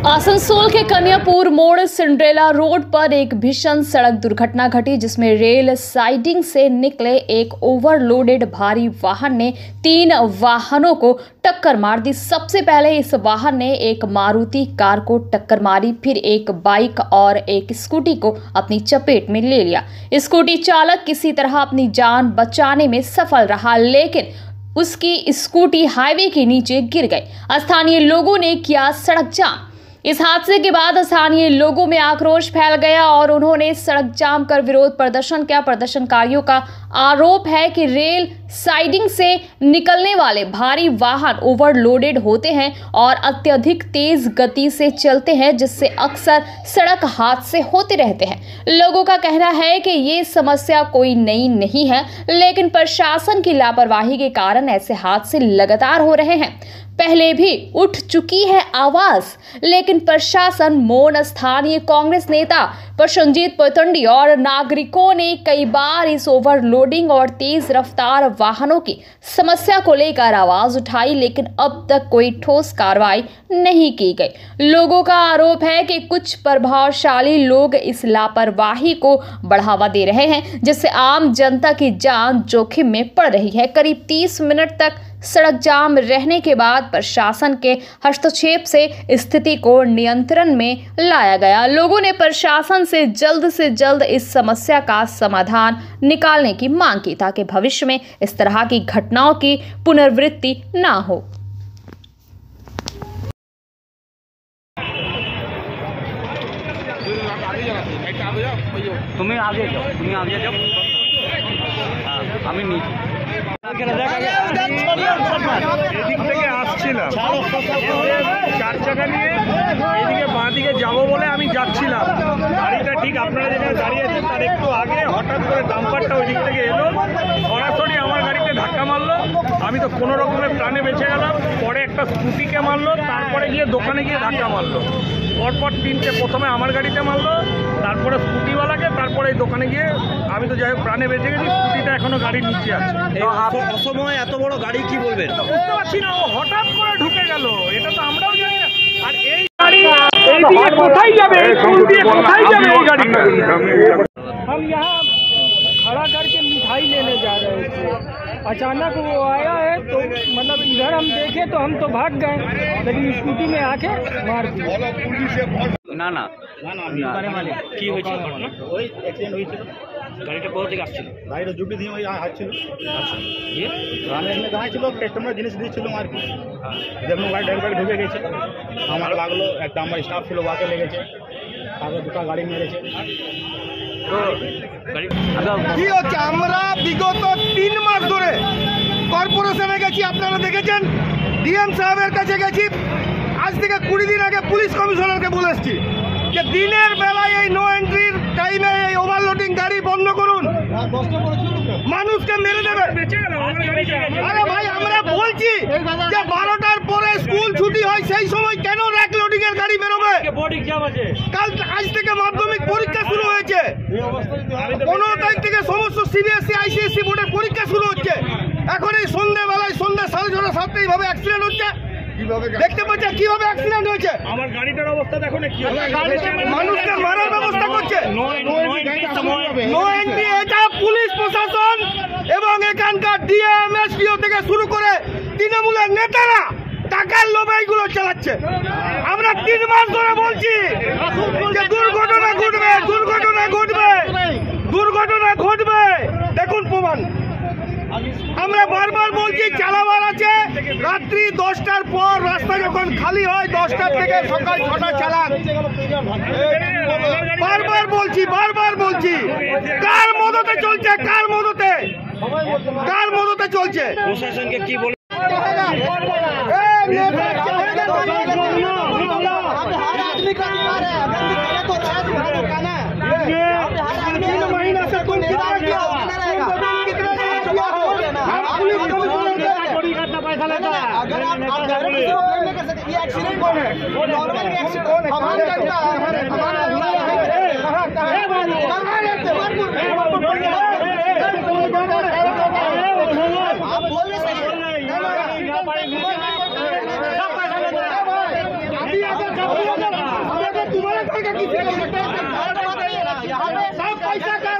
आसनसोल के कन्यापुर मोड़ Cinderella road पर एक भीषण सड़क दुर्घटना घटी, जिसमें रेल साइडिंग से निकले एक ओवरलोडेड भारी वाहन ने 3 वाहनों को टक्कर मार दी। सबसे पहले इस वाहन ने एक मारुति कार को टक्कर मारी, फिर एक बाइक और एक स्कूटी को अपनी चपेट में ले लिया। स्कूटी चालक किसी तरह अपनी जान बचाने में सफल रहा, लेकिन उसकी स्कूटी हाईवे के नीचे गिर गई। स्थानीय लोगों ने किया सड़क जाम। इस हादसे के बाद स्थानीय लोगों में आक्रोश फैल गया और उन्होंने सड़क जाम कर विरोध प्रदर्शन किया। प्रदर्शनकारियों का आरोप है कि रेल साइडिंग से निकलने वाले भारी वाहन ओवरलोडेड होते हैं और अत्यधिक तेज गति से चलते हैं, जिससे अक्सर सड़क हादसे होते रहते हैं। लोगों का कहना है कि ये समस्या कोई नई नहीं है, लेकिन प्रशासन की लापरवाही के कारण ऐसे हादसे लगातार हो रहे हैं। पहले भी उठ चुकी है आवाज, लेकिन प्रशासन मौन। स्थानीय कांग्रेस नेता प्रसन्नजीत पतंडी और नागरिकों ने कई बार इस ओवरलोडिंग और तेज रफ्तार वाहनों की समस्या को लेकर आवाज उठाई, लेकिन अब तक कोई ठोस कार्रवाई नहीं की गई। लोगों का आरोप है कि कुछ प्रभावशाली लोग इस लापरवाही को बढ़ावा दे रहे हैं, जिससे आम जनता की जान जोखिम में पड़ रही है। करीब 30 मिनट तक सड़क जाम रहने के बाद प्रशासन के हस्तक्षेप से स्थिति को नियंत्रण में लाया गया। लोगों ने प्रशासन से जल्द इस समस्या का समाधान निकालने की मांग की, ताकि भविष्य में इस तरह की घटनाओं की पुनरावृत्ति ना हो। तुम्हें आगे जाओ আমি নিচে এদিক থেকে আসছিলাম, 4 চাকা নিয়ে এইদিকে বাঁ দিকে যাবো বলে আমি যাচ্ছিলাম। গাড়িটা ঠিক আপনারা যেখানে দাঁড়িয়ে আছেন তার একটু আগে হঠাৎ করে ডাম্পারটা ওই দিক থেকে এলো, সরাসরি আমার গাড়িতে ধাক্কা মারলো। আমি তো কোনো রকমের প্রাণে বেঁচে গেলাম। পরে একটা স্কুটিকে মারলো, তারপরে গিয়ে দোকানে গিয়ে ধাক্কা মারলো। পরপর 3টে, প্রথমে আমার গাড়িতে মারলো, তারপরে স্কুটিওয়ালাকে, তারপরে এই দোকানে গিয়ে আমি তো যাই হোক প্রাণে বেঁচে গেছি। স্কুটিটা এখনো গাড়ির নিচে আছে। অসময়ে এত বড় গাড়ি কি বলবেন? বুঝতে পারছি না, ও হঠাৎ করে ঢুকে গেল, এটা তো আমরাও জানি না। আর এই গাড়ি এইদিকে কোথায় যাবে, কোথায় যাবে এই গাড়িটা? हम यहाँ खड़ा करके मिठाई लेने जा रहे थे, अचानक वो आया है तो मतलब इधर हम देखे तो हम तो भाग गए, लेकिन स्कूटी में आके मार दिया। না না কি হয়েছে ঘটনা? ওই অ্যাক্সিডেন্ট হয়েছিল। গাড়িটা কোথা থেকে আসছিল? গাড়িটা জুটি দিয়ে ওই আসছিল। আচ্ছা, দিয়ে আমি এখানে দাঁড়িয়েছিল, কাস্টমার জিনিস দিচ্ছিলাম আর কি। দেখলাম গাড়ি ড্রাইভার ঢুকে গেছে, আমার লাগলো। একটা আমার স্টাফ ছিল, ওকে লেগেছে। তারপরে 2টা গাড়ি মেরেছে। কি হচ্ছে, আমরা বিগত 3 মাস ধরে কর্পোরেশনে গেছি, আপনারা দেখেছেন, ডিএম সাহেবের কাছে গেছি। আজ থেকে 20 দিন আগে পুলিশ কমিশনারকে বলে এসেছি যে দিনের বেলায় এই নো এন্ট্রির টাইমে এই ওভারলোডিং গাড়ি বন্ধ করুন, মানুষকে মেরে দেবে। আরে ভাই, আমরা বলছি যে 12টার পরে স্কুল ছুটি হয়, সেই সময় কেন র্যাক লোডিং এর গাড়ি বেরোবে? আজ থেকে মাধ্যমিক পরীক্ষা শুরু হয়েছে, 15 তারিখ থেকে সমস্ত সিবিএসসি আইসিএসসি বোর্ডের পরীক্ষা শুরু হচ্ছে। এখন এই সন্ধ্যেবেলায় সন্ধ্যা 6:30 7টা এইভাবে অ্যাক্সিডেন্ট হচ্ছে। দেখতে পাচ্ছেন কিভাবে অ্যাক্সিডেন্ট হয়েছে। আমার গাড়িটার অবস্থা দেখো না কি হচ্ছে, মানুষকে মারার ব্যবস্থা করছে। নো এন্ট্রি, এটা পুলিশ প্রশাসন এবং এখানকার ডিএম এসপিও থেকে শুরু করে তৃণমূলের নেতারা টাকার লোভে এইগুলো চালাচ্ছে। আমরা 3 মাস ধরে বলছি যে দুর্ঘটনা ঘটবে, দুর্ঘটনা ঘটবে, দুর্ঘটনা ঘটবে। দেখুন প্রমাণ। আমরা বারবার বলছি চালাবার আছে, রাত্রি 10টার পর রাস্তা যখন খালি হয়, 10টার থেকে সকাল 6টা চালান। বারবার বলছি কার মদতে চলছে, কার মদতে চলছে। প্রশাসনকে কি বলে? पैसा लेता है। अगर आप ये एक्सीडेंट कौन है? वो नॉर्मल एक्सीडेंट कौन है? आप बोल रहे सही है। सब पैसा का